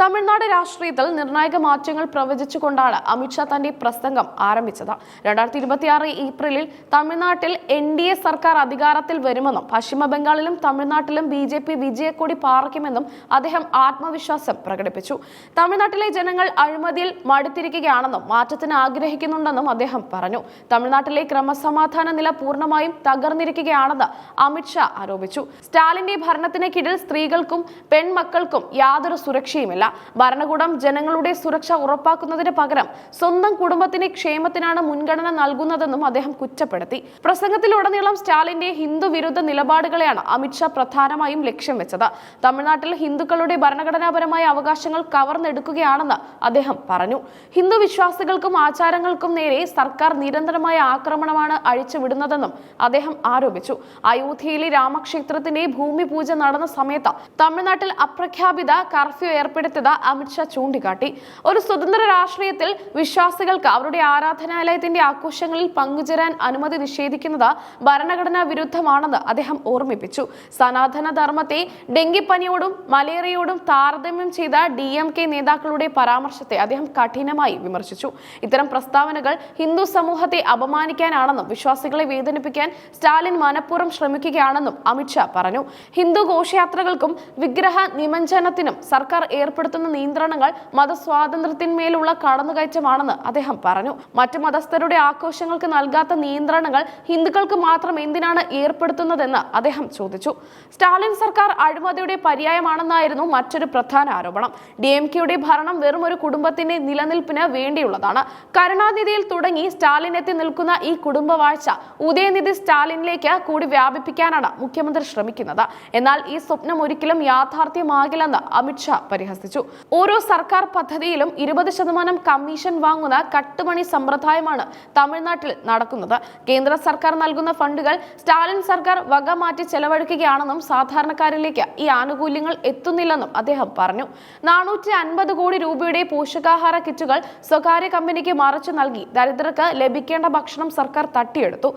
തമിഴ്നാട് രാഷ്ട്രീയത്തിൽ നിർണായക മാറ്റങ്ങൾ പ്രവചിച്ചുകൊണ്ടാണ് അമിത്ഷാ തന്റെ പ്രസംഗം ആരംഭിച്ചത്. 2026 ഏപ്രിലിൽ തമിഴ്നാട്ടിൽ NDA സർക്കാർ അധികാരത്തിൽ വരുമെന്നും പശ്ചിമ ബംഗാളിലും തമിഴ്നാട്ടിലും BJP വിജയക്കൊടി പാറിക്കുമെന്നും അദ്ദേഹം ആത്മവിശ്വാസം പ്രകടിപ്പിച്ചു. തമിഴ്നാട്ടിലെ ജനങ്ങൾ അഴിമതിയിൽ മടുത്തിരിക്കുകയാണെന്നും മാറ്റത്തിന് ആഗ്രഹിക്കുന്നുണ്ടെന്നും അദ്ദേഹം പറഞ്ഞു. തമിഴ്നാട്ടിലെ ക്രമസമാധാന നില പൂർണ്ണമായും തകർന്നിരിക്കുകയാണെന്ന് അമിത്ഷാ ആരോപിച്ചു. സ്റ്റാലിന്റെ ഭരണത്തിന് കീഴിൽ സ്ത്രീകൾക്കും പെൺമക്കൾക്കും യാതൊരു സുരക്ഷയുമില്ല. ഭരണകൂടം ജനങ്ങളുടെ സുരക്ഷ ഉറപ്പാക്കുന്നതിന് പകരം സ്വന്തം കുടുംബത്തിന്റെ ക്ഷേമത്തിനാണ് മുൻഗണന നൽകുന്നതെന്നും അദ്ദേഹം കുറ്റപ്പെടുത്തി. പ്രസംഗത്തിലുടനീളം സ്റ്റാലിന്റെ ഹിന്ദു വിരുദ്ധ നിലപാടുകളെയാണ് അമിത്ഷാ പ്രധാനമായും ലക്ഷ്യം വെച്ചത്. തമിഴ്നാട്ടിൽ ഹിന്ദുക്കളുടെ ഭരണഘടനാപരമായ അവകാശങ്ങൾ കവർന്നെടുക്കുകയാണെന്ന് അദ്ദേഹം പറഞ്ഞു. ഹിന്ദു വിശ്വാസികൾക്കും ആചാരങ്ങൾക്കും നേരെ സർക്കാർ നിരന്തരമായ ആക്രമണമാണ് അഴിച്ചുവിടുന്നതെന്നും അദ്ദേഹം ആരോപിച്ചു. അയോധ്യയിലെ രാമക്ഷേത്രത്തിന്റെ ഭൂമി പൂജ നടന്ന സമയത്ത് തമിഴ്നാട്ടിൽ അപ്രഖ്യാപിത കർഫ്യൂ ഏർപ്പെടുത്തിയത് അമിത്ഷാ ചൂണ്ടിക്കാട്ടി. ഒരു സ്വതന്ത്ര രാഷ്ട്രീയത്തിൽ വിശ്വാസികൾക്ക് അവരുടെ ആരാധനാലയത്തിന്റെ ആഘോഷങ്ങളിൽ പങ്കുചേരാൻ അനുമതി നിഷേധിക്കുന്നത് ഭരണഘടനാ വിരുദ്ധമാണെന്ന് അദ്ദേഹം ഓർമ്മിപ്പിച്ചു. സനാതന ധർമ്മത്തെ ഡെങ്കിപ്പനിയോടും മലേറിയയോടും താരതമ്യം ചെയ്ത DMK നേതാക്കളുടെ പരാമർശത്തെ അദ്ദേഹം കഠിനമായി വിമർശിച്ചു. ഇത്തരം പ്രസ്താവനകൾ ഹിന്ദു സമൂഹത്തെ അപമാനിക്കാനാണെന്നും വിശ്വാസികളെ വേദനിപ്പിക്കാൻ സ്റ്റാലിൻ മനഃപൂർവ്വം ശ്രമിക്കുകയാണെന്നും അമിത്ഷാ പറഞ്ഞു. ഹിന്ദു ഘോഷയാത്രകൾക്കും വിഗ്രഹ നിമജ്ജനത്തിനും സർക്കാർ ഏർപ്പെടുത്തുന്ന നിയന്ത്രണങ്ങൾ മതസ്വാതന്ത്ര്യത്തിന്മേലുള്ള കടന്നുകയറ്റമാണെന്ന് അദ്ദേഹം പറഞ്ഞു. മറ്റു മതസ്ഥരുടെ ആഘോഷങ്ങൾക്ക് നൽകാത്ത നിയന്ത്രണങ്ങൾ ഹിന്ദുക്കൾക്ക് മാത്രം എന്തിനാണ് ഏർപ്പെടുത്തുന്നതെന്ന് അദ്ദേഹം ചോദിച്ചു. സ്റ്റാലിൻ സർക്കാർ അഴിമതിയുടെ പര്യായമാണെന്നായിരുന്നു മറ്റൊരു പ്രധാന ആരോപണം. DMKയുടെ ഭരണം വെറും ഒരു കുടുംബത്തിന്റെ നിലനിൽപ്പിന് വേണ്ടിയുള്ളതാണ്. കരുണാനിധിയിൽ തുടങ്ങി സ്റ്റാലിൻ എത്തി നിൽക്കുന്ന ഈ കുടുംബവാഴ്ച ഉദയനിധി സ്റ്റാലിനിലേക്ക് കൂടി വ്യാപിപ്പിക്കാനാണ് മുഖ്യമന്ത്രി ശ്രമിക്കുന്നത്. എന്നാൽ ഈ സ്വപ്നം ഒരിക്കലും യാഥാർത്ഥ്യമാകില്ലെന്ന് അമിത്ഷാ പരിഹസിച്ചു. ഓരോ സർക്കാർ പദ്ധതിയിലും 20% കമ്മീഷൻ വാങ്ങുന്ന കട്ടുമണി സമ്പ്രദായമാണ് തമിഴ്നാട്ടിൽ നടക്കുന്നത്. കേന്ദ്ര സർക്കാർ നൽകുന്ന ഫണ്ടുകൾ സ്റ്റാലിൻ സർക്കാർ വക മാറ്റി ചെലവഴിക്കുകയാണെന്നും സാധാരണക്കാരിലേക്ക് ഈ ആനുകൂല്യങ്ങൾ എത്തുന്നില്ലെന്നും അദ്ദേഹം പറഞ്ഞു. 450 കോടി രൂപയുടെ പോഷകാഹാര കിറ്റുകൾ സ്വകാര്യ കമ്പനിക്ക് മറിച്ചു നൽകി ദരിദ്രർക്ക് ലഭിക്കേണ്ട ഭക്ഷണം സർക്കാർ തട്ടിയെടുത്തു.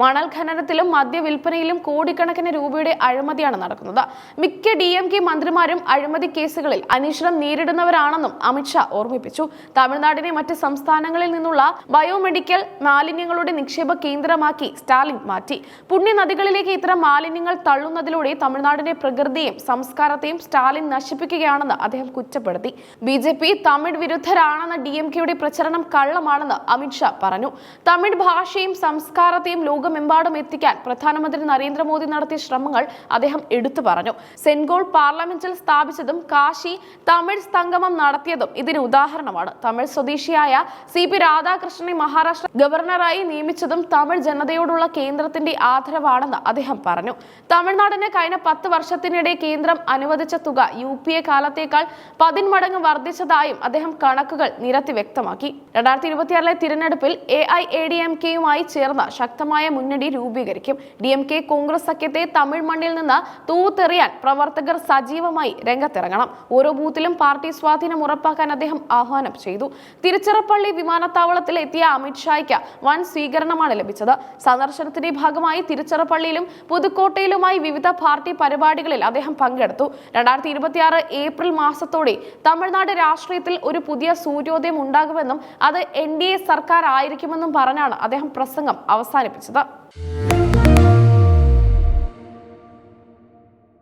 മണൽ ഖനനത്തിലും മദ്യവിൽപ്പനയിലും കോടിക്കണക്കിന് രൂപയുടെ അഴിമതിയാണ് നടക്കുന്നത്. മിക്ക DMK മന്ത്രിമാരും അഴിമതി കേസുകളിൽ അന്വേഷണം നേരിടുന്നവരാണെന്നും അമിത്ഷാ ഓർമ്മിപ്പിച്ചു. തമിഴ്നാടിനെ മറ്റ് സംസ്ഥാനങ്ങളിൽ നിന്നുള്ള ബയോമെഡിക്കൽ മാലിന്യങ്ങളുടെ നിക്ഷേപ കേന്ദ്രമാക്കി സ്റ്റാലിൻ മാറ്റി. പുണ്യനദികളിലേക്ക് ഇത്തരം മാലിന്യങ്ങൾ തള്ളുന്നതിലൂടെ തമിഴ്നാടിന്റെ പ്രകൃതിയെയും സംസ്കാരത്തെയും സ്റ്റാലിൻ നശിപ്പിക്കുകയാണെന്ന് അദ്ദേഹം കുറ്റപ്പെടുത്തി. BJP തമിഴ് വിരുദ്ധരാണെന്ന DMKയുടെ പ്രചരണം കള്ളമാണെന്ന് അമിത്ഷാ പറഞ്ഞു. തമിഴ് ഭാഷയും സംസ്കാരത്തെയും ലോകമെമ്പാടും എത്തിക്കാൻ പ്രധാനമന്ത്രി നരേന്ദ്രമോദി നടത്തിയ ശ്രമങ്ങൾ അദ്ദേഹം എടുത്തു പറഞ്ഞു. സെൻഗോൾ പാർലമെന്റിൽ സ്ഥാപിച്ചതും കാശി തമിഴ് സംഗമം നടത്തിയതും ഇതിന് ഉദാഹരണമാണ്. തമിഴ് സ്വദേശിയായ CP രാധാകൃഷ്ണനെ മഹാരാഷ്ട്ര ഗവർണറായി നിയമിച്ചതും തമിഴ് ജനതയോടുള്ള കേന്ദ്രത്തിന്റെ ആദരവാണെന്ന് അദ്ദേഹം പറഞ്ഞു. തമിഴ്നാടിന് കഴിഞ്ഞ 10 വർഷത്തിനിടെ കേന്ദ്രം അനുവദിച്ച തുക UPA കാലത്തേക്കാൾ 10 മടങ്ങ് വർദ്ധിച്ചതായും അദ്ദേഹം കണക്കുകൾ നിരത്തി വ്യക്തമാക്കി. 2026 തിരഞ്ഞെടുപ്പിൽ AIADMKയുമായി ചേർന്ന് ശക്തമായ മുന്നണി രൂപീകരിക്കും. DMK കോൺഗ്രസ് സഖ്യത്തെ തമിഴ് മണ്ണിൽ നിന്ന് തൂത്തെറിയാൻ പ്രവർത്തകർ സജീവമായി രംഗത്തിറങ്ങണം. ഓരോ ബൂത്തിലും പാർട്ടി സ്വാധീനം ഉറപ്പാക്കാൻ അദ്ദേഹം ആഹ്വാനം ചെയ്തു. തിരുച്ചിറപ്പള്ളി വിമാനത്താവളത്തിൽ എത്തിയ അമിത്ഷായ്ക്ക് വൻ സ്വീകരണമാണ് ലഭിച്ചത്. സന്ദർശനത്തിന്റെ ഭാഗമായി തിരുച്ചിറപ്പള്ളിയിലും പുതുക്കോട്ടയിലുമായി വിവിധ പാർട്ടി പരിപാടികളിൽ അദ്ദേഹം പങ്കെടുത്തു. 2026 ഏപ്രിൽ മാസത്തോടെ തമിഴ്നാട് രാഷ്ട്രീയത്തിൽ ഒരു പുതിയ സൂര്യോദയം ഉണ്ടാകുമെന്നും അത് NDA സർക്കാർ ആയിരിക്കുമെന്നും പറഞ്ഞാണ് അദ്ദേഹം പ്രസംഗം അവസാനിപ്പിച്ചത്.